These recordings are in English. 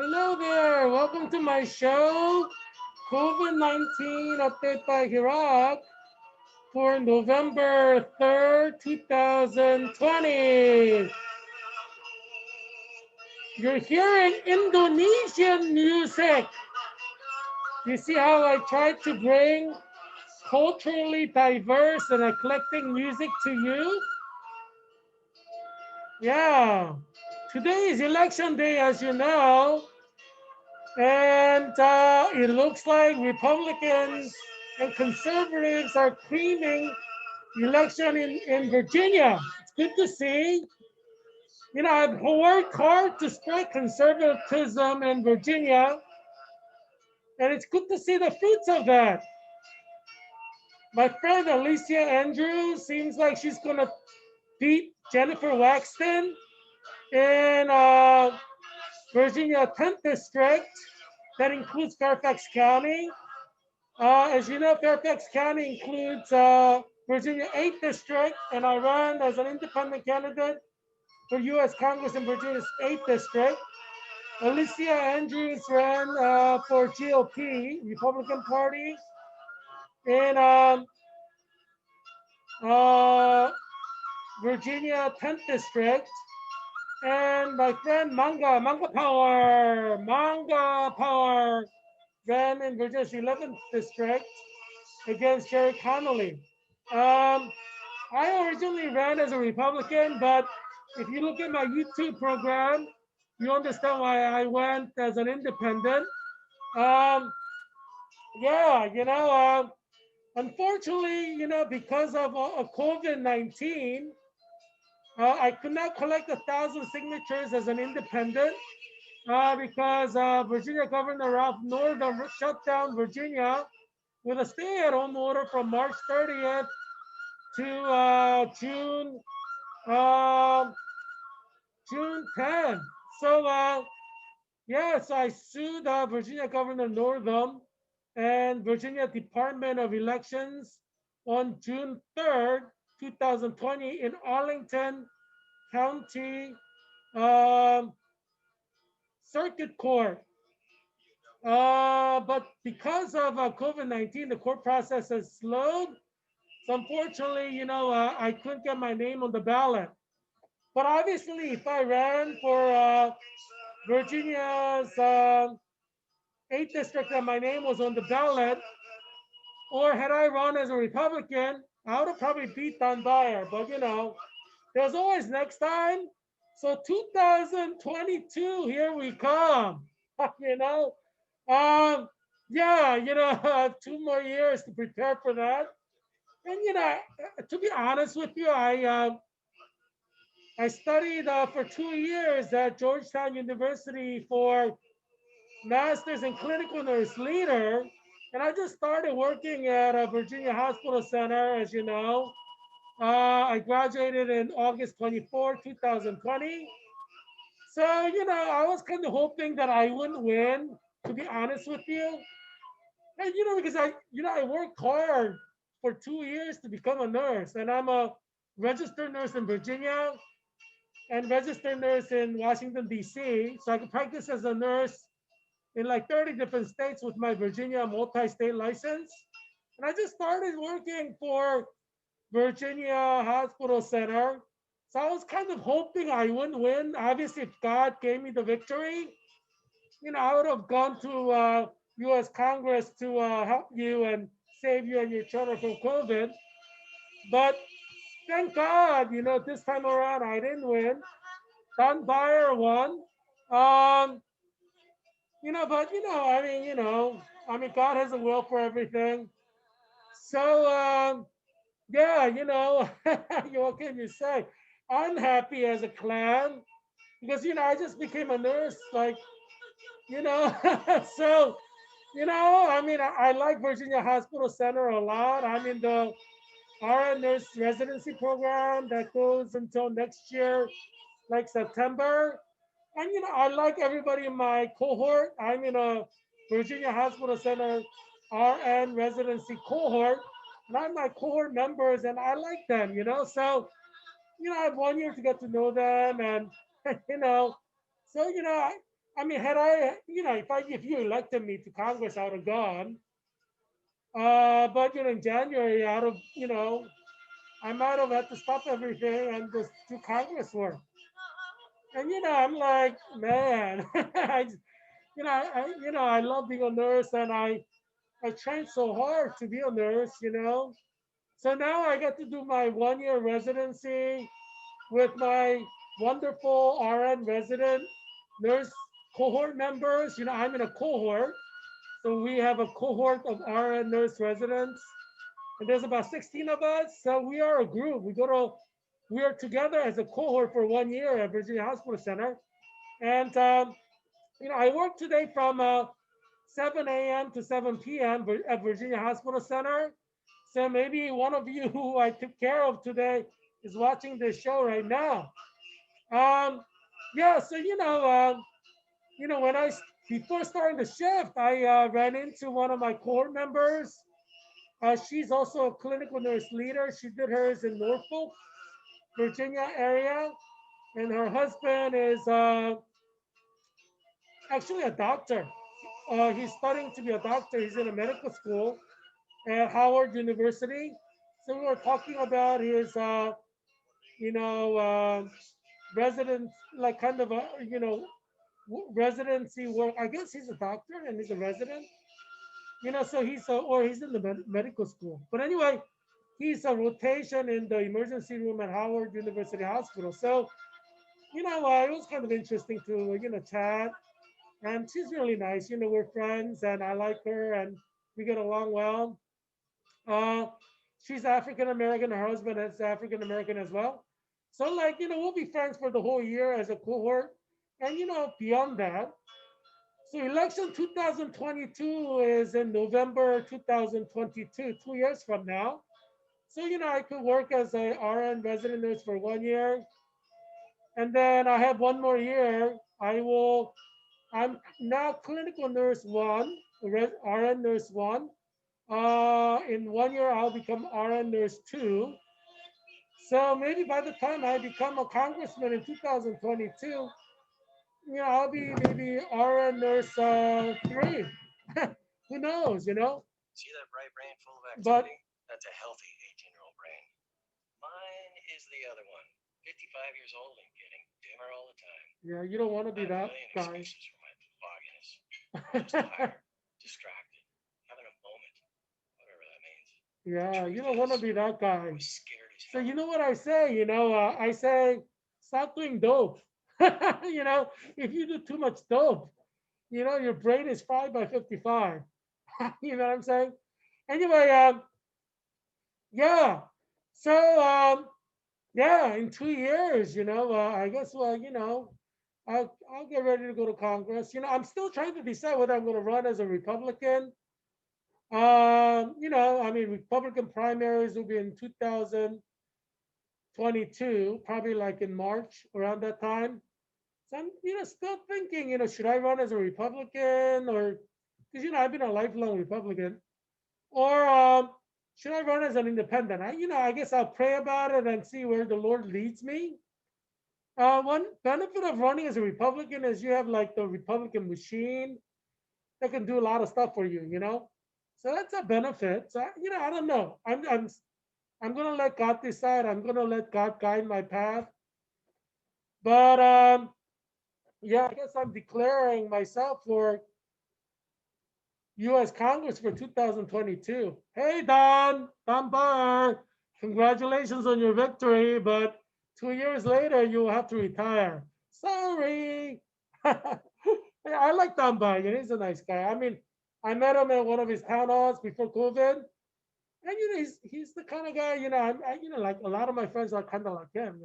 Hello there. Welcome to my show, COVID-19 update by Heerak for November 3rd, 2020. You're hearing Indonesian music. You see how I tried to bring culturally diverse and eclectic music to you? Yeah. Today is election day, as you know, and it looks like Republicans and conservatives are creaming the election in Virginia. It's good to see. You know, I've worked hard to spread conservatism in Virginia, and it's good to see the fruits of that. My friend Alicia Andrews seems like she's going to beat Jennifer Waxton in Virginia 10th District. That includes Fairfax County. As you know, Fairfax County includes Virginia 8th District, and I ran as an independent candidate for U.S. Congress in Virginia's 8th District. Alicia Andrews ran for GOP, Republican Party, in uh, Virginia 10th District. And my friend Manga Power ran in Virginia's 11th District against Jerry Connolly. Um, I originally ran as a Republican, but if you look at my YouTube program, you understand why I went as an independent. Um, yeah, unfortunately, because of COVID-19, I could not collect 1,000 signatures as an independent because Virginia Governor Ralph Northam shut down Virginia with a stay-at-home order from March 30th to uh, June 10th. So so I sued Virginia Governor Northam and Virginia Department of Elections on June 3rd, 2020 in Arlington County um, Circuit Court. But because of COVID-19, the court process has slowed. So unfortunately, I couldn't get my name on the ballot. But obviously, if I ran for Virginia's 8th district and my name was on the ballot, or had I run as a Republican, I would have probably beat Don Beyer. But there's always next time. So 2022, here we come. you know, um, yeah, I have 2 more years to prepare for that. And to be honest with you, I studied for 2 years at Georgetown University for master's in clinical nurse leader, and I just started working at a Virginia Hospital Center, as you know. I graduated in August 24, 2020. So, I was kind of hoping that I wouldn't win, to be honest with you. And, because I worked hard for 2 years to become a nurse, and I'm a registered nurse in Virginia and registered nurse in Washington, D.C. So I could practice as a nurse in like 30 different states with my Virginia multi-state license. And I just started working for Virginia Hospital Center. So I was kind of hoping I wouldn't win. Obviously, if God gave me the victory, I would have gone to U.S. Congress to help you and save you and your children from COVID. But thank God, this time around I didn't win. Don Beyer won. Um, but God has a will for everything. So yeah, what can you say? I'm happy as a clown because I just became a nurse, like you know. So I like Virginia Hospital Center a lot. I'm in the RN nurse residency program that goes until next year, like September. And I like everybody in my cohort. I'm in a Virginia Hospital Center RN residency cohort, and I'm my cohort members, and I like them. So I have 1 year to get to know them, and you know, so I mean, had I, if you elected me to Congress, I would have gone. But in January, out of I might have had to stop everything and just do Congress work. And I'm like, man, I love being a nurse, and I trained so hard to be a nurse. So now I get to do my 1 year residency with my wonderful RN resident nurse cohort members. I'm in a cohort. So we have a cohort of RN nurse residents, and there's about 16 of us. So we are a group. We are together as a cohort for 1 year at Virginia Hospital Center. And, I work today from 7 a.m. to 7 p.m. at Virginia Hospital Center. So maybe one of you who I took care of today is watching this show right now. Yeah, so when before starting the shift, I ran into one of my cohort members. She's also a clinical nurse leader. She did hers in Norfolk, Virginia area, and her husband is actually a doctor. He's studying to be a doctor. He's in a medical school at Howard University. So we were talking about his, you know, uh, residence, like kind of a, residency work. I guess he's a doctor and he's a resident. So or he's in the medical school. But anyway, he's a rotation in the emergency room at Howard University Hospital. So, it was kind of interesting to, chat. And she's really nice. We're friends and I like her and we get along well. Uh, she's African American. Her husband is African American as well. So, like, we'll be friends for the whole year as a cohort. And, beyond that, so election 2022 is in November 2022, 2 years from now. So, I could work as a RN resident nurse for 1 year. And then I have one more year. I'm now clinical nurse one, RN nurse one. In 1 year, I'll become RN nurse two. So maybe by the time I become a congressman in 2022, I'll be maybe RN nurse three. Who knows? See that bright brain full of But activity? That's a healthy 18-year-old brain. Mine is the other one. 55 years old and getting dimmer all the time. yeah, you don't want to I be have a that million guy. excuses for my fogginess. I'm just tired, distracted, having a moment, whatever that means. Yeah, you don't Truth want to is, be that guy. I was scared as So hell. you know what I say? I say stop doing dope. If you do too much dope, your brain is fried by 55. You know what I'm saying? Anyway, yeah. So yeah, in 2 years, I guess I'll get ready to go to Congress. I'm still trying to decide whether I'm going to run as a Republican. I mean, Republican primaries will be in 2022, probably like in March around that time. So I'm, still thinking, should I run as a Republican or because I've been a lifelong Republican, or should I run as an independent? I guess I'll pray about it and see where the Lord leads me. One benefit of running as a Republican is you have like the Republican machine that can do a lot of stuff for you. So that's a benefit. So I don't know. I'm gonna let God decide. I'm gonna let God guide my path. But yeah, I guess I'm declaring myself for U.S. Congress for 2022. Hey, Don Beyer, congratulations on your victory, but 2 years later, you will have to retire. Sorry. I like Don Beyer. He's a nice guy. I mean, I met him at one of his town halls before COVID. And, he's the kind of guy, like a lot of my friends are kind of like him.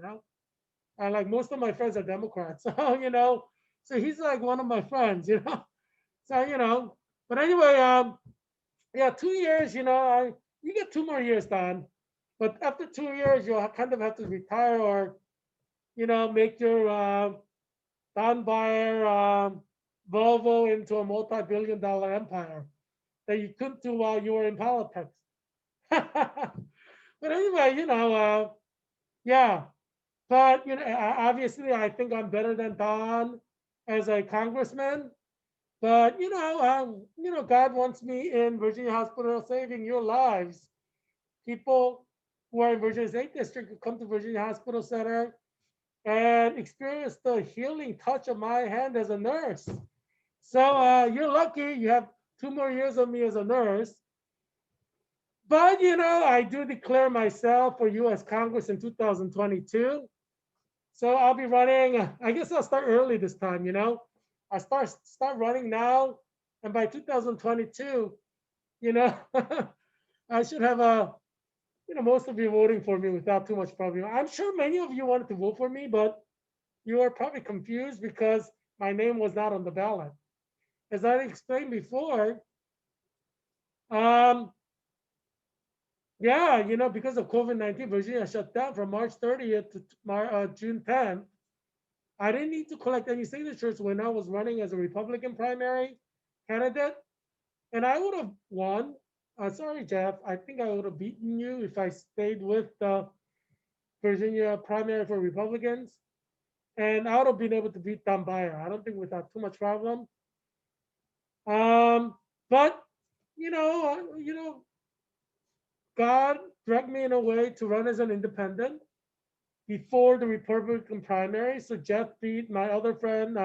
And like most of my friends are Democrats. So he's like one of my friends. So, but anyway, yeah, 2 years, you get 2 more years done. But after 2 years, you'll kind of have to retire or, make your Don Beyer Volvo into a multi-billion-dollar empire that you couldn't do while you were in politics. But anyway, yeah. But obviously, I think I'm better than Don. as a congressman. But God wants me in Virginia Hospital saving your lives. People who are in Virginia State District could come to Virginia Hospital Center and experience the healing touch of my hand as a nurse. So you're lucky. You have 2 more years of me as a nurse. But I do declare myself for U.S. Congress in 2022. So I'll be running. I guess I'll start early this time. I start running now, and by 2022, you know, I should have most of you voting for me without too much problem. I'm sure many of you wanted to vote for me, but you are probably confused because my name was not on the ballot. As I explained before, um, yeah, because of COVID-19, Virginia shut down from March 30th to June 10th. I didn't need to collect any signatures when I was running as a Republican primary candidate, and I would have won. Sorry, Jeff. I think I would have beaten you if I stayed with the Virginia primary for Republicans, and I would have been able to beat Don Beyer. I don't think without too much problem. But God directed me in a way to run as an independent before the Republican primary. So Jeff beat my other friend,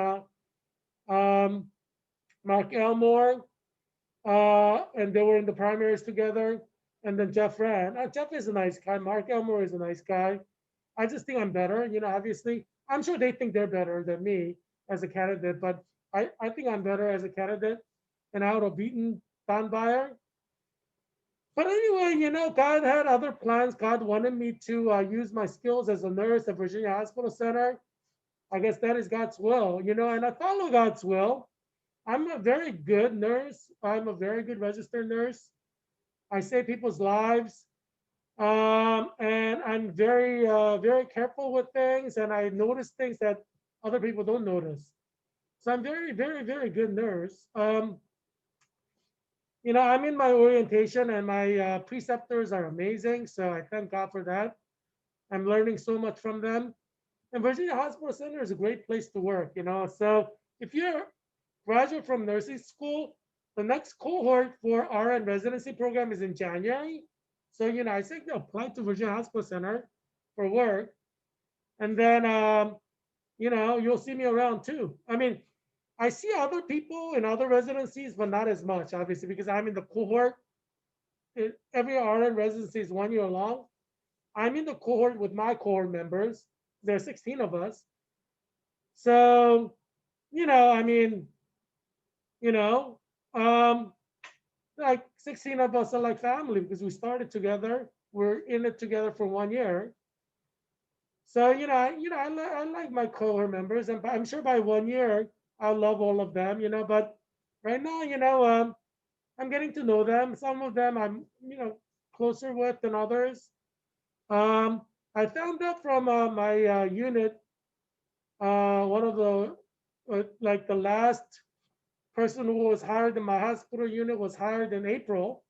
um, Mark Elmore, and they were in the primaries together. And then Jeff ran. Jeff is a nice guy. Mark Elmore is a nice guy. I just think I'm better. Obviously, I'm sure they think they're better than me as a candidate, but I think I'm better as a candidate, and I would have beaten Don Beyer. But anyway, God had other plans. God wanted me to use my skills as a nurse at Virginia Hospital Center. I guess that is God's will, and I follow God's will. I'm a very good nurse. I'm a very good registered nurse. I save people's lives. And I'm very careful with things, and I notice things that other people don't notice. So I'm very, very, very good nurse. I'm in my orientation, and my preceptors are amazing. So I thank God for that. I'm learning so much from them. And Virginia Hospital Center is a great place to work. So if you're a graduate from nursing school, the next cohort for RN residency program is in January. So I think to apply to Virginia Hospital Center for work, and then you'll see me around too. I mean, I see other people in other residencies, but not as much, obviously, because I'm in the cohort. Every RN residency is 1 year long. I'm in the cohort with my cohort members. There are 16 of us. So, I mean, you know, um, like 16 of us are like family because we started together. We're in it together for 1 year. So, I like my cohort members, and I'm sure by 1 year, I'll love all of them, but right now, I'm getting to know them. Some of them I'm, closer with than others. I found out from my unit, one of the, like the last person who was hired in my hospital unit was hired in April,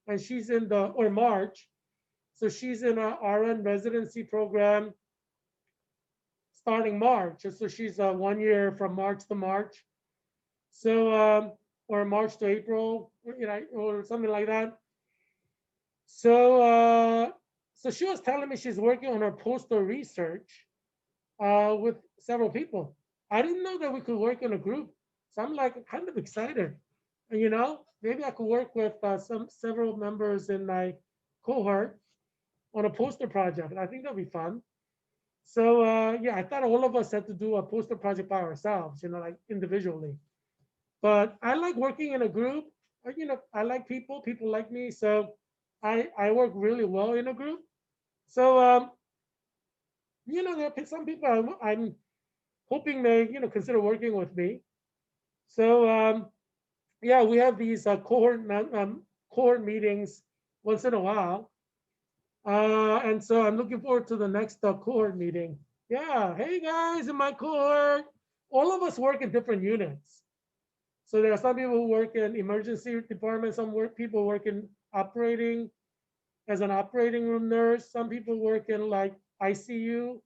and she's in or March. So she's in a RN residency program starting March. So she's 1 year from March to March. So, or March to April, or something like that. So, so she was telling me she's working on her postal research with several people. I didn't know that we could work in a group. So I'm like kind of excited. And, maybe I could work with several members in my cohort on a poster project. I think that'll be fun. So yeah, I thought all of us had to do a poster project by ourselves, like individually. But I like working in a group. I like people. People like me. So I work really well in a group. So there are some people I'm hoping they consider working with me. So yeah, we have these cohort meetings once in a while, and so I'm looking forward to the next cohort meeting. Yeah, hey guys, in my cohort, all of us work in different units. So there are some people who work in emergency department, people work in operating as an operating room nurse. Some people work in like ICU,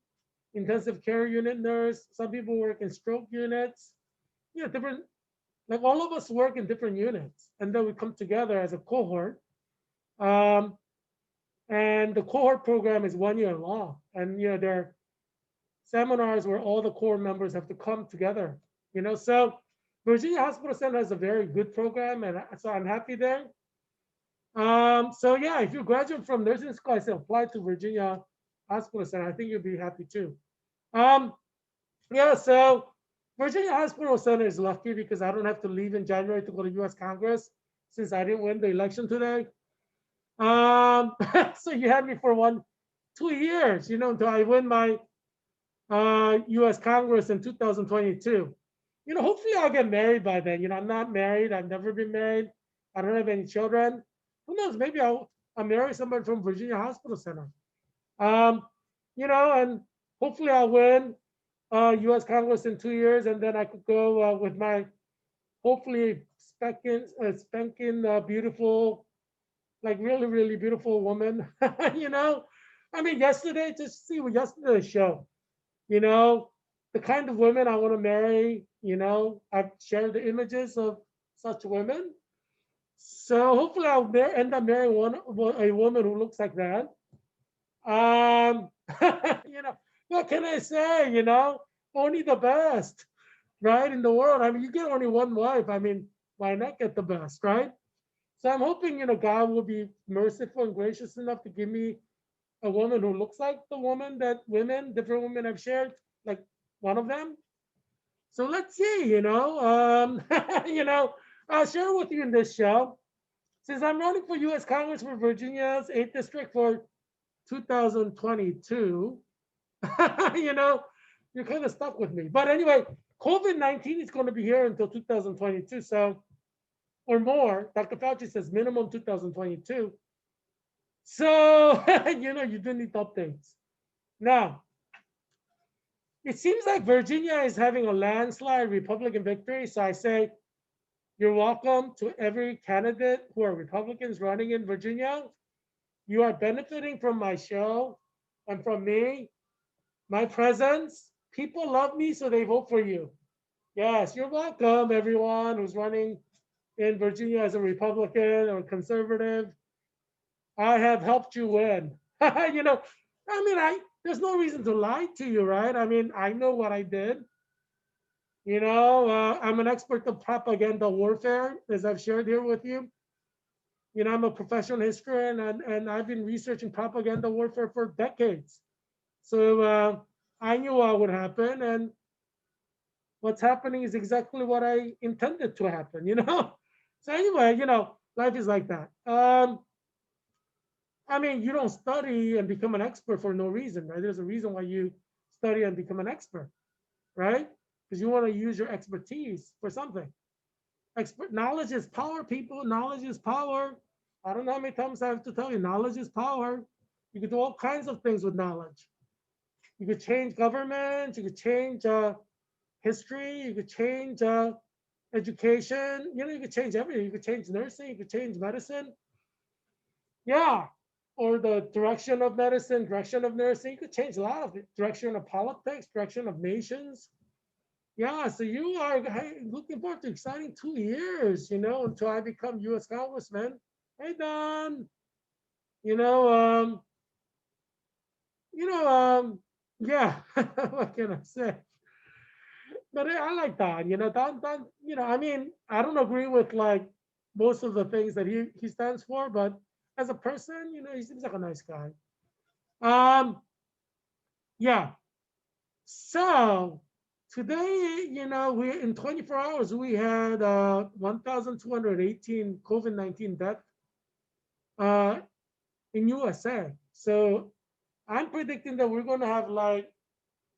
intensive care unit nurse. Some people work in stroke units. different, like all of us work in different units, and then we come together as a cohort. Um, and the cohort program is 1 year long, and there are seminars where all the core members have to come together. So Virginia Hospital Center has a very good program, and so I'm happy there. So yeah, if you graduate from nursing school, I say apply to Virginia Hospital Center. I think you'll be happy too. Um, yeah, so Virginia Hospital Center is lucky because I don't have to leave in January to go to U.S. Congress since I didn't win the election today. So you had me for 2 years, until I win my U.S. Congress in 2022. Hopefully I'll get married by then. I'm not married. I've never been married. I don't have any children. Who knows? Maybe I'll marry somebody from Virginia Hospital Center. Um, and hopefully I'll win U.S. Congress in 2 years, and then I could go with my hopefully spanking beautiful, like really really beautiful woman. I mean, yesterday, just see what yesterday's show. You know, the kind of women I want to marry. I've shared the images of such women. So hopefully I'll end up marrying a woman who looks like that. Um, what can I say? Only the best, right, in the world. I mean, you get only one wife. I mean, why not get the best, right? So I'm hoping, God will be merciful and gracious enough to give me a woman who looks like the woman that different women have shared, like one of them. So let's see, I'll share with you in this show. Since I'm running for U.S. Congress for Virginia's 8th District for 2022, you know, you're kind of stuck with me. But anyway, COVID-19 is going to be here until 2022, so or more. Dr. Fauci says minimum 2022. So, you do need updates. Now, it seems like Virginia is having a landslide Republican victory. So I say, you're welcome to every candidate who are Republicans running in Virginia. You are benefiting from my show and from me, my presence. People love me, so they vote for you. Yes, you're welcome, everyone who's running in Virginia as a Republican or conservative. I have helped you win. There's no reason to lie to you, right? I mean, I know what I did. I'm an expert of propaganda warfare, as I've shared here with you. I'm a professional historian, and I've been researching propaganda warfare for decades. So I knew what would happen, and what's happening is exactly what I intended to happen. So anyway, life is like that. You don't study and become an expert for no reason, right? There's a reason why you study and become an expert, right? Because you want to use your expertise for something. Knowledge is power, people. Knowledge is power. I don't know how many times I have to tell you, knowledge is power. You can do all kinds of things with knowledge. You could change government. You could change history. You could change education. You could change everything. You could change nursing. You could change medicine. Yeah. Or the direction of medicine, direction of nursing. You could change a lot of it. Direction of politics, direction of nations. Yeah, so you are looking forward to exciting 2 years, until I become U.S. Congressman. Hey, Don. You know, um, you know, yeah. What can I say? But I like Don. Don. I don't agree with like most of the things that he stands for, but as a person, he seems like a nice guy. Um, yeah. So today, we in 24 hours we had 1,218 COVID-19 deaths uh, in USA. So I'm predicting that we're going to have like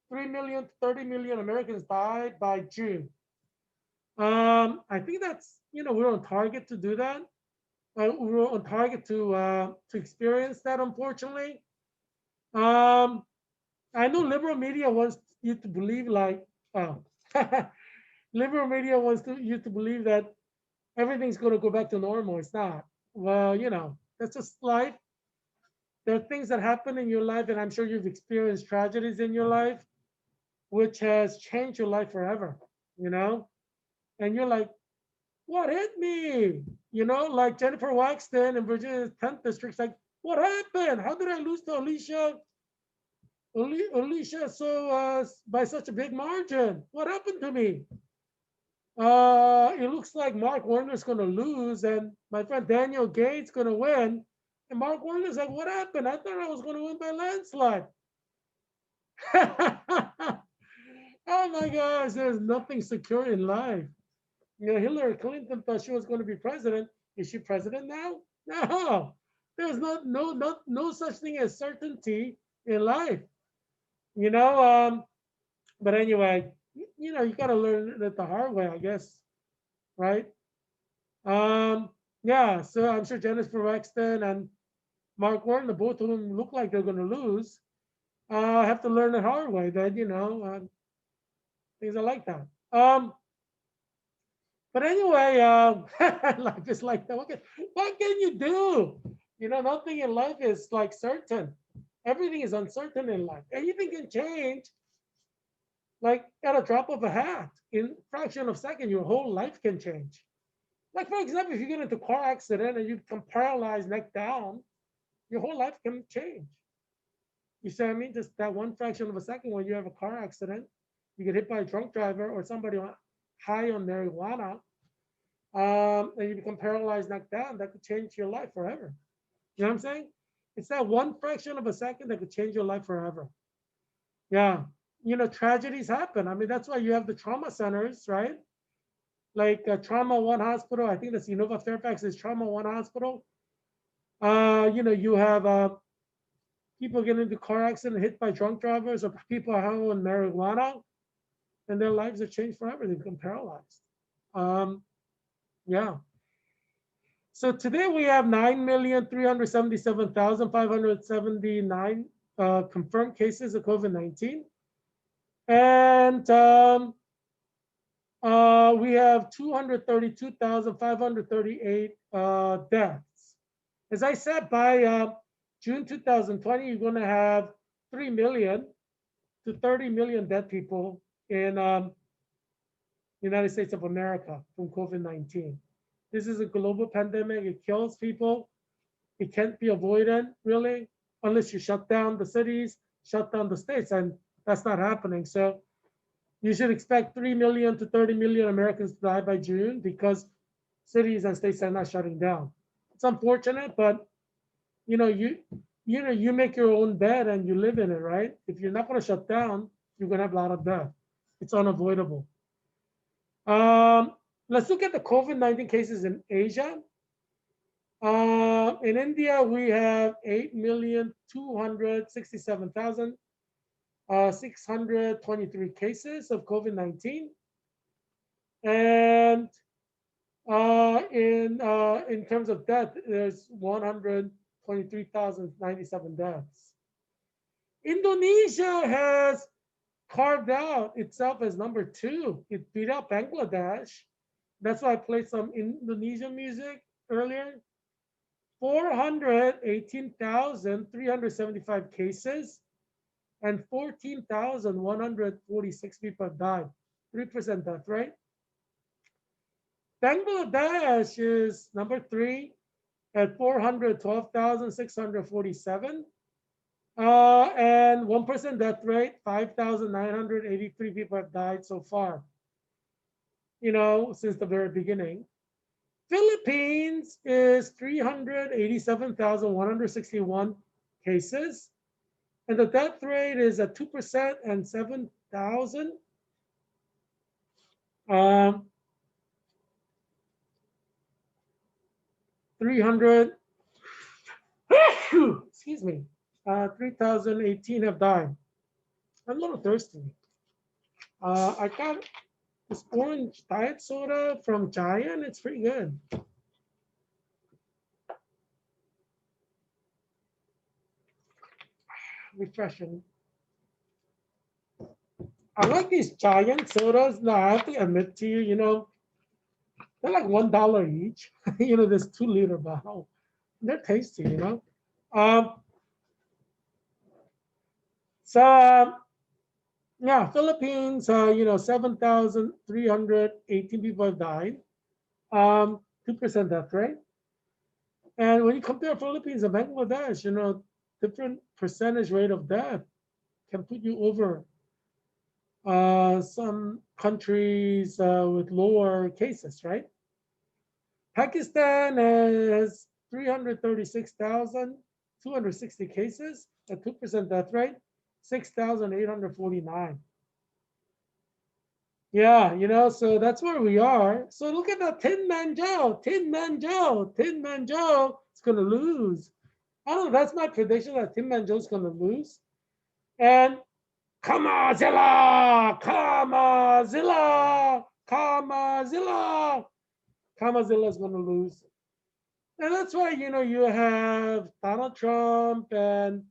3 million, 30 million Americans die by June. I think that's we're on target to do that. We're on target to experience that. Unfortunately, I know liberal media wants you to believe like, oh, liberal media wants you to believe that everything's going to go back to normal. It's not. Well, that's just life. There are things that happen in your life, and I'm sure you've experienced tragedies in your life, which has changed your life forever. You know, And you're like, what hit me? You know, like Jennifer Waxton in Virginia's 10th district, like, what happened? How did I lose to Alicia so by such a big margin? What happened to me? It looks like Mark Warner's going to lose, and my friend Daniel Gates going to win. And Mark Warner's like, what happened? I thought I was going to win by landslide. Oh my gosh, there's nothing secure in life. You know, Hillary Clinton thought she was going to be president. Is she president now? No. There's no such thing as certainty in life. You know, but anyway, you know, you got to learn it the hard way, I guess, right? Yeah, so I'm sure Jennifer Wexton and Mark Warren, both of them look like they're going to lose. Have to learn the hard way. That you know, things are like that. But anyway, life is like that. What can you do? You know, nothing in life is like certain. Everything is uncertain in life. Anything can change, like at a drop of a hat. In a fraction of a second, your whole life can change. Like for example, if you get into a car accident and you become paralyzed neck down, your whole life can change. You see what I mean? Just that one fraction of a second when you have a car accident, you get hit by a drunk driver or somebody high on marijuana, and you become paralyzed, knocked down, that could change your life forever. You know what I'm saying? It's that one fraction of a second that could change your life forever. Yeah. You know, tragedies happen. I mean, that's why you have the trauma centers, right? Like Trauma One Hospital. I think that's Unova Fairfax is Trauma One Hospital. You know, you have people get into car accident hit by drunk drivers or people are hung on marijuana and their lives are changed forever. They become paralyzed. Yeah. So today we have 9,377,579 confirmed cases of COVID-19. And we have 232,538 deaths. As I said, by June 2020, you're going to have 3 million to 30 million dead people in United States of America from COVID-19. This is a global pandemic. It kills people. It can't be avoided, really, unless you shut down the cities, shut down the states, and that's not happening. So you should expect 3 million to 30 million Americans to die by June because cities and states are not shutting down. It's unfortunate, but you make your own bed and you live in it, right? If you're not going to shut down, you're going to have a lot of death. It's unavoidable. Let's look at the COVID-19 cases in Asia. In India, we have 8,267,623 cases of COVID-19. And in terms of death, there's 123,097 deaths. Indonesia has carved out itself as number 2. It beat out Bangladesh. That's why I played some Indonesian music earlier. 418,375 cases and 14,146 people have died. 3% death rate. Bangladesh is number 3 at 412,647. And 1% death rate, 5,983 people have died so far, since the very beginning. Philippines is 387,161 cases, and the death rate is at 2% and 7,000. Um, 300, excuse me, 3,018 have died. I'm a little thirsty. I got this orange diet soda from Giant. It's pretty good. Refreshing. I like these Giant sodas. Now, I have to admit to you, they're like $1 each. This 2-liter bottle. They're tasty, So Yeah, Philippines, 7,318 people have died, 2% death rate. And when you compare Philippines and Bangladesh, different percentage rate of death can put you over some countries with lower cases, right? Pakistan has 336,260 cases, a 2% death rate, 6,849. Yeah, so that's where we are. So look at that Tin Man Joe, Tin Man Joe, Tin Man Joe is going to lose. I don't know, that's my prediction that Tin Man Joe's going to lose. And Kamazilla, Kamazilla, Kamazilla, Kamazilla is going to lose. And that's why, you have Donald Trump and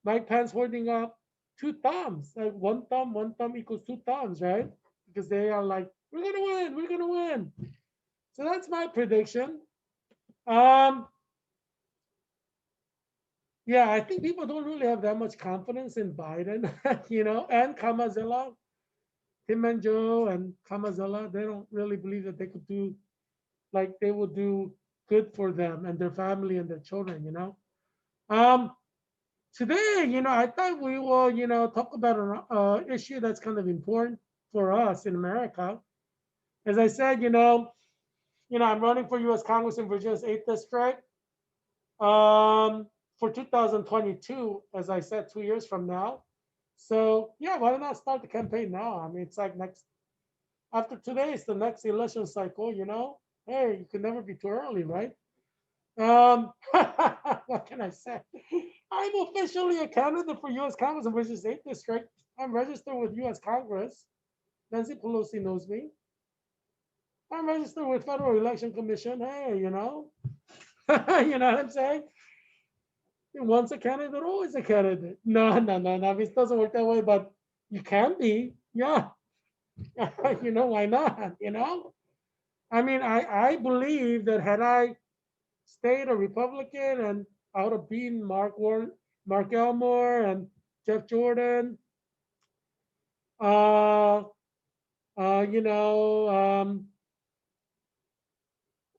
Mike Pence holding up two thumbs, like one thumb equals two thumbs, right? Because they are like, we're gonna win, we're gonna win. So that's my prediction. Um, yeah, I think people don't really have that much confidence in Biden, and Kamazilla, Tim and Joe and Kamazilla. They don't really believe that they could do like they will do good for them and their family and their children. Um, Today, I thought we will, talk about an issue that's kind of important for us in America. As I said, I'm running for U.S. Congress in Virginia's 8th district for 2022, as I said, 2 years from now. So yeah, why not start the campaign now? I mean, it's like after today is the next election cycle. Hey, you can never be too early, right? What can I say? I'm officially a candidate for U.S. Congress in Virginia's 8th district. I'm registered with U.S. Congress. Nancy Pelosi knows me. I'm registered with Federal Election Commission. Hey, you know what I'm saying? Once a candidate, always a candidate. No, no, no, no. It doesn't work that way, but you can be. Yeah. Why not? I mean, I believe that had I stayed a Republican and I would have beaten Mark Elmore and Jeff Jordan, uh, uh, you know, um,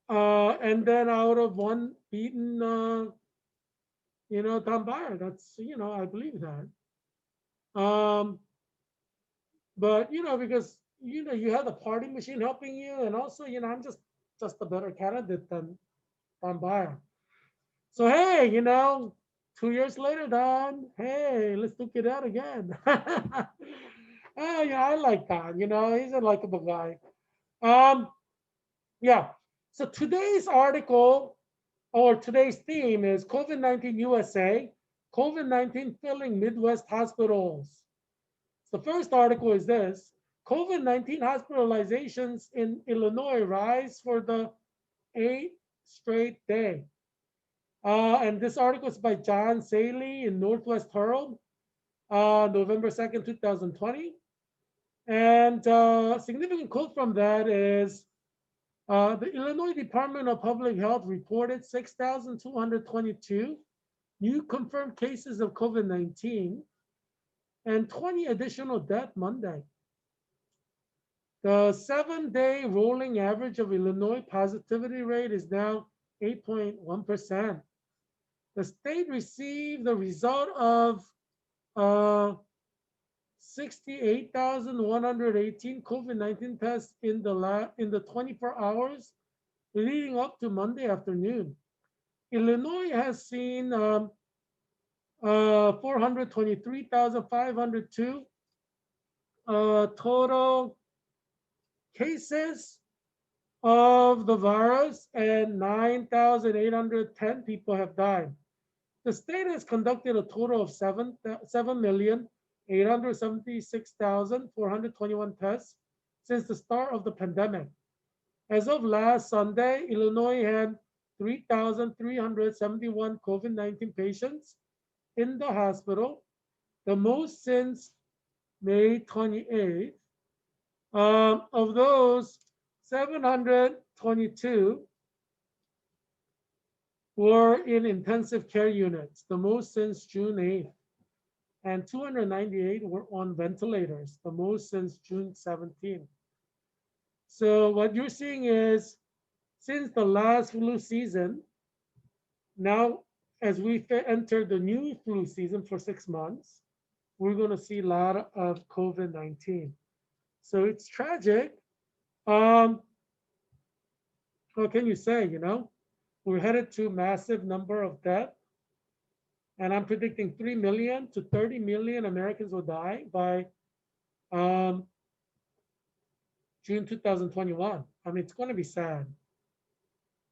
and then I would have beaten, Don Beyer. That's, I believe that. Um, but because you have the party machine helping you, and also I'm just a better candidate than Don Beyer. So hey, 2 years later, Don, hey, let's look it out again. Oh, yeah, I like Don. He's a likable guy. Um, yeah. So today's article or today's theme is COVID-19 USA, COVID-19 filling Midwest hospitals. The first article is this: COVID-19 hospitalizations in Illinois rise for the eighth straight day. And this article is by John Saley in Northwest Herald, November 2nd, 2020. And significant quote from that is the Illinois Department of Public Health reported 6,222 new confirmed cases of COVID-19 and 20 additional deaths Monday. The 7-day rolling average of Illinois positivity rate is now 8.1%. The state received the result of uh, 68,118 COVID-19 tests in the 24 hours leading up to Monday afternoon. Illinois has seen 423,502 total cases of the virus, and 9,810 people have died. The state has conducted a total of 7,876,421 tests since the start of the pandemic. As of last Sunday, Illinois had 3,371 COVID-19 patients in the hospital, the most since May 28th. Of those, 722 were in intensive care units, the most since June 8th. and 298 were on ventilators, the most since June 17. So what you're seeing is since the last flu season, now as we enter the new flu season for 6 months, we're going to see a lot of COVID-19. So it's tragic. Um, what can you say? We're headed to massive number of deaths, and I'm predicting 3 million to 30 million Americans will die by um, June 2021. I mean, it's going to be sad,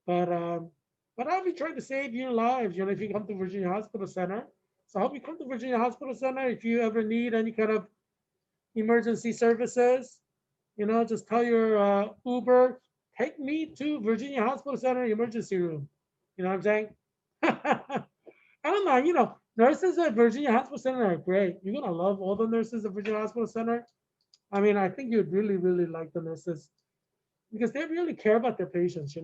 but um, but I'll be trying to save your lives. If you come to Virginia Hospital Center, so I hope you come to Virginia Hospital Center if you ever need any kind of emergency services. Just tell your Uber, take me to Virginia Hospital Center emergency room. You know what I'm saying? I don't know. Nurses at Virginia Hospital Center are great. You're gonna love all the nurses at Virginia Hospital Center. I mean, I think you'd really, really like the nurses because they really care about their patients.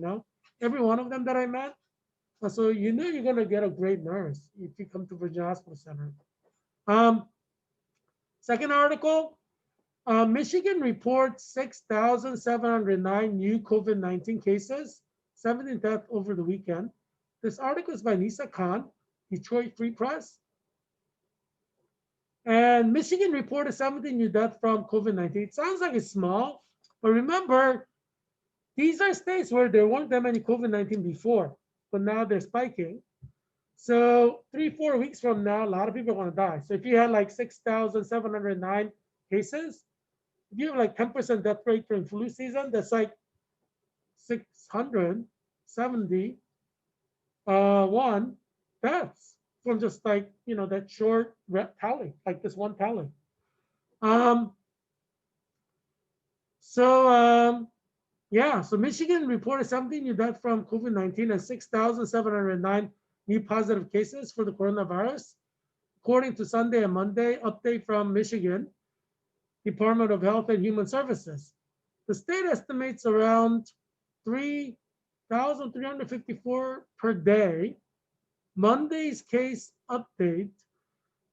Every one of them that I met. So you're gonna get a great nurse if you come to Virginia Hospital Center. Um, Second article. Michigan reports 6,709 new COVID-19 cases, 17 deaths over the weekend. This article is by Nisa Khan, Detroit Free Press. And Michigan reported 17 new deaths from COVID-19. It sounds like it's small, but remember, these are states where there weren't that many COVID-19 before, but now they're spiking. So 3-4 weeks from now, a lot of people are going to die. So if you had like 6,709 cases, if you have like 10% death rate during flu season, that's like 671 deaths from just like, that short tally, like this one tally. Um, so Michigan reported 17 new deaths from COVID-19 and 6,709 new positive cases for the coronavirus, according to Sunday and Monday update from Michigan Department of Health and Human Services. The state estimates around 3,354 per day. Monday's case update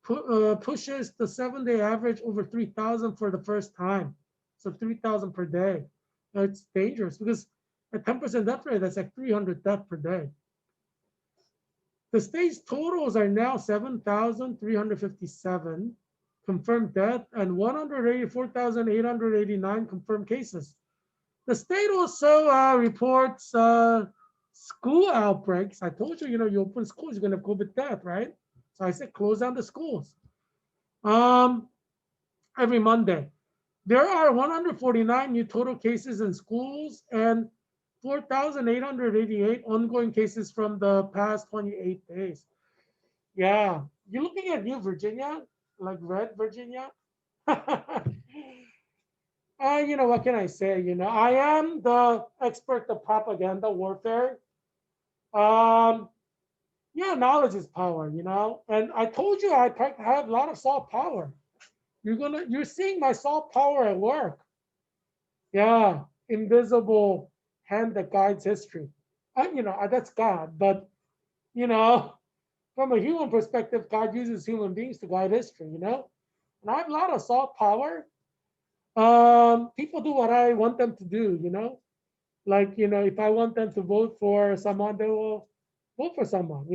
pushes the 7-day average over 3,000 for the first time. So 3,000 per day. Now, it's dangerous because at 10% death rate, that's like 300 deaths per day. The state's totals are now 7,357 confirmed death and 184,889 confirmed cases. The state also reports school outbreaks. I told you, you open schools, you're going to have COVID death, right? So I said close down the schools every Monday. There are 149 new total cases in schools and 4,888 ongoing cases from the past 28 days. Yeah, you're looking at New Virginia, like red Virginia. What can I say? I am the expert of propaganda warfare. Um, yeah, knowledge is power, and I told you I have a lot of soft power. You're seeing my soft power at work. Yeah, invisible hand that guides history. That's God, but you know, from a human perspective, God uses human beings to guide history. And I have a lot of soft power. People do what I want them to do. Like if I want them to vote for someone, they will vote for someone.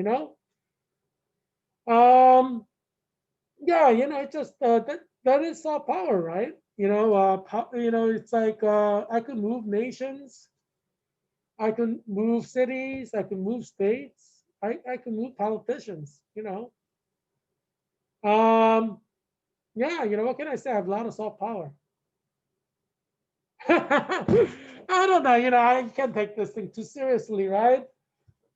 Um, yeah, it's just that is soft power, right? It's like I could move nations, I can move cities, I can move states, I can move politicians. Um, yeah, what can I say? I have a lot of soft power. I don't know. I can't take this thing too seriously, right?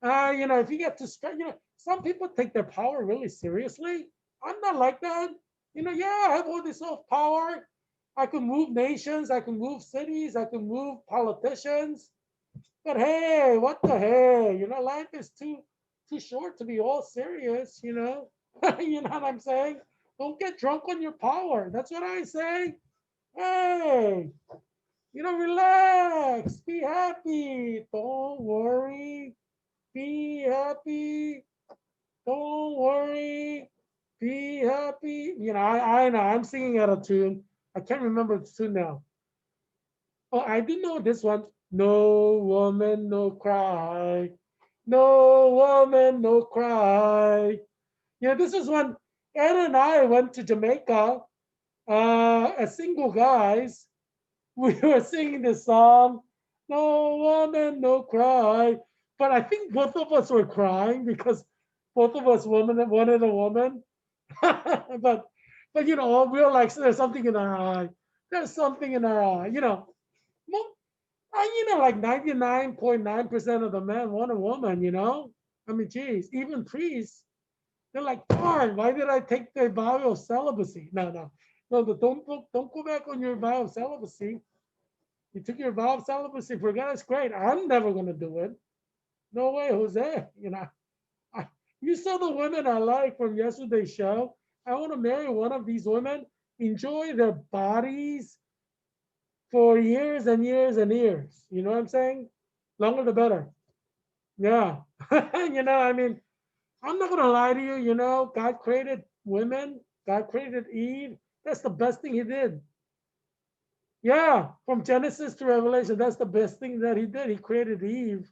If you get too stressed, some people take their power really seriously. I'm not like that. Yeah, I have all this soft power. I can move nations, I can move cities, I can move politicians. But hey, what the hey? Life is too short to be all serious. You know what I'm saying? Don't get drunk on your power. That's what I say. Hey, relax, be happy, don't worry, be happy, don't worry, Be happy. I know I'm singing out of tune. I can't remember the tune now. Oh, I do know this one. No woman, no cry. No woman, no cry. This is when Ed and I went to Jamaica as single guys. We were singing this song, No woman, no cry. But I think both of us were crying because both of us women wanted a woman. but we were like, there's something in our eye. There's something in our eye. Like 99.9% of the men want a woman. I mean, geez, even priests, they're like, darn, why did I take the vow of celibacy? No, don't go back on your vow of celibacy. You took your vow of celibacy for God, it's great. I'm never gonna do it. No way, Jose. I, you saw the women I like from yesterday's show. I want to marry one of these women, enjoy their bodies for years and years and years. You know what I'm saying? Longer the better. Yeah. I mean, I'm not gonna lie to you, God created women, God created Eve. That's the best thing he did. Yeah, from Genesis to Revelation, that's the best thing that he did. He created Eve.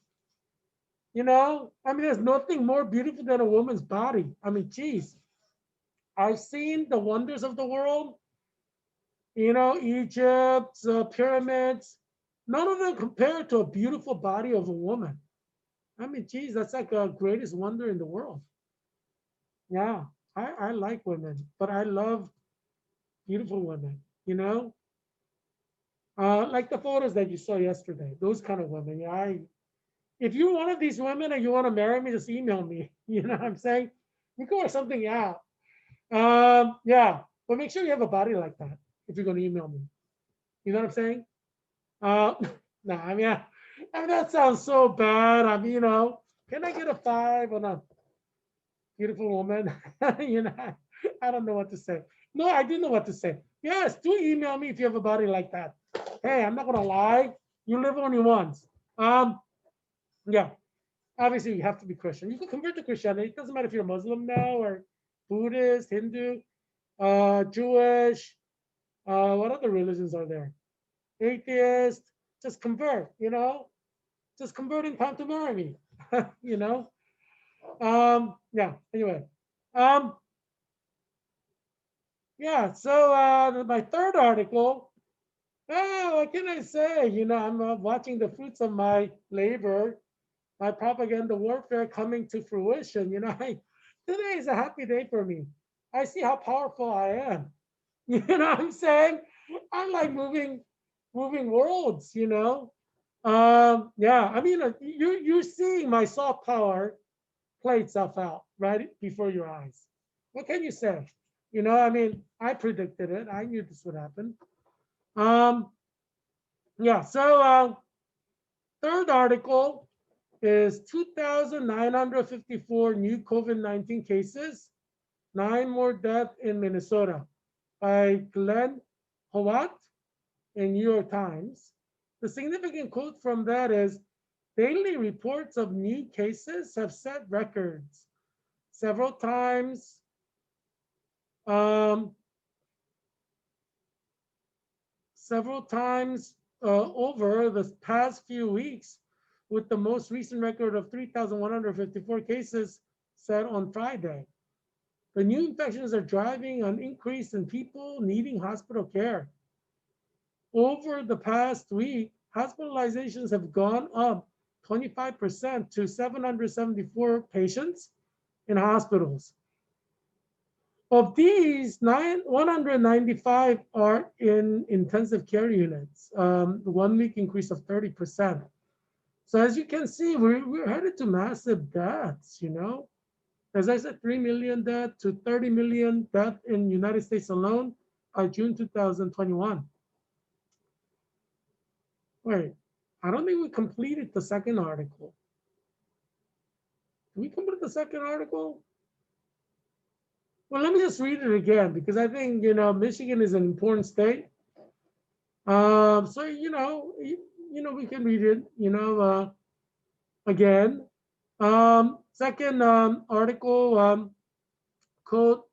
I mean, there's nothing more beautiful than a woman's body. I mean, geez, I've seen the wonders of the world, Egypt, pyramids. None of them compare to a beautiful body of a woman. I mean, geez, that's like the greatest wonder in the world. Yeah, I like women, but I love beautiful women, like the photos that you saw yesterday, those kind of women. Yeah, if you're one of these women and you want to marry me, just email me. You know what I'm saying? We can work something out. Yeah, but make sure you have a body like that if you're going to email me. You know what I'm saying? Uh, nah, I mean that sounds so bad. I mean, can I get a 5 on a beautiful woman? I don't know what to say. No, I do know what to say. Yes, do email me if you have a body like that. Hey, I'm not gonna lie. You live only once. Yeah. Obviously, you have to be Christian. You can convert to Christianity. It doesn't matter if you're Muslim now or Buddhist, Hindu, Jewish. What other religions are there? Atheist. Just convert. Just convert in time to marry me. you know. Yeah. Anyway. Um, yeah. So my third article. What can I say? I'm watching the fruits of my labor, my propaganda warfare coming to fruition. Today is a happy day for me. I see how powerful I am. You know what I'm saying? I'm like moving worlds. Yeah, I mean, you're seeing my soft power play itself out right before your eyes. What can you say? I mean, I predicted it. I knew this would happen. Um, yeah. So third article is 2,954 new COVID-19 cases, 9 more deaths in Minnesota by Glenn Howat in New York Times. The significant quote from that is, daily reports of new cases have set records several times. Um, several times over the past few weeks, with the most recent record of 3,154 cases set on Friday. The new infections are driving an increase in people needing hospital care. Over the past week, hospitalizations have gone up 25% to 774 patients in hospitals. Of these, 195 are in intensive care units, 1 week increase of 30%. So as you can see, we're headed to massive deaths. As I said, 3 million deaths to 30 million deaths in the United States alone by June 2021. Wait, I don't think we completed the second article. Did we complete the second article? Well, let me just read it again because I think, Michigan is an important state. So, we can read it, again. Second article, quote,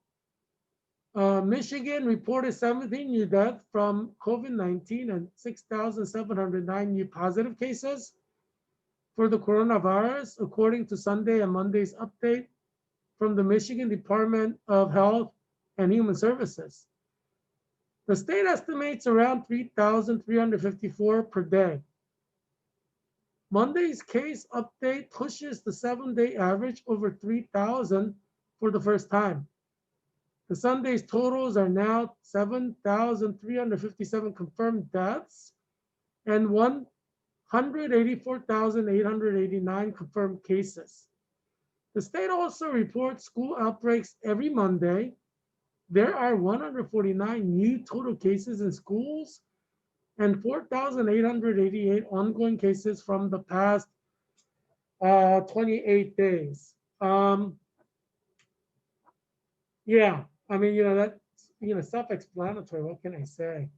Michigan reported 17 new deaths from COVID-19 and 6,709 new positive cases for the coronavirus, according to Sunday and Monday's update from the Michigan Department of Health and Human Services. The state estimates around 3,354 per day. Monday's case update pushes the 7-day average over 3,000 for the first time. The Sunday's totals are now 7,357 confirmed deaths and 184,889 confirmed cases. The state also reports school outbreaks every Monday. There are 149 new total cases in schools and 4,888 ongoing cases from the past 28 days. Yeah, I mean, that's, self-explanatory. What can I say?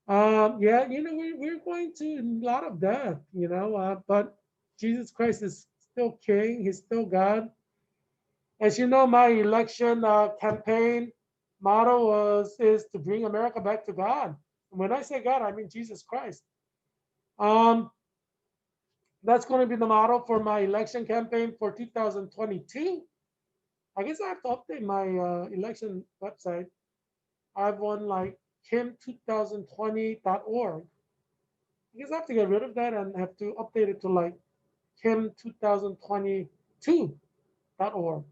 Yeah, we're going to a lot of death, but Jesus Christ is still King. He's still God. As you know, my election campaign motto is to bring America back to God. And when I say God, I mean Jesus Christ. That's going to be the motto for my election campaign for 2022. I guess I have to update my election website. I have one like kim2020.org. I guess I have to get rid of that and have to update it to like kim2022.org.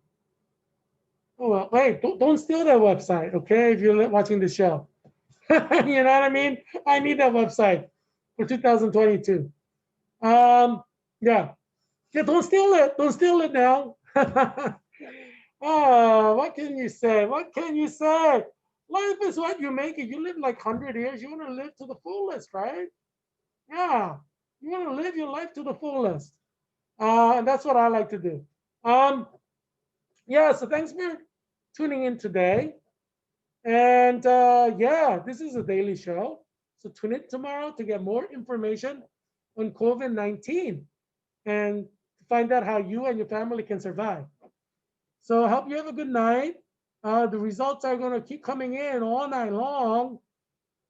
Oh, well, wait, don't steal that website, okay, if you're watching the show. You know what I mean? I need that website for 2022. Yeah. Yeah, don't steal it. Don't steal it now. Oh, what can you say? What can you say? Life is what you make it. You live like 100 years. You want to live to the fullest, right? Yeah. You want to live your life to the fullest. And that's what I like to do. Yeah, so thanks for tuning in today. And yeah, this is a daily show. So tune in tomorrow to get more information on COVID-19 and to find out how you and your family can survive. So I hope you have a good night. The results are going to keep coming in all night long.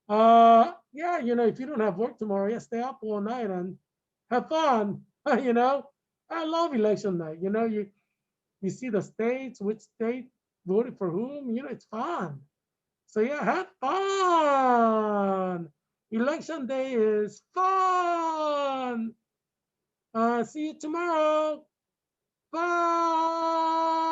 Yeah, if you don't have work tomorrow, yeah, stay up all night and have fun. I love election night. You see the states, which state voted for whom. It's fun. So yeah, have fun. Election day is fun. See you tomorrow. Bye.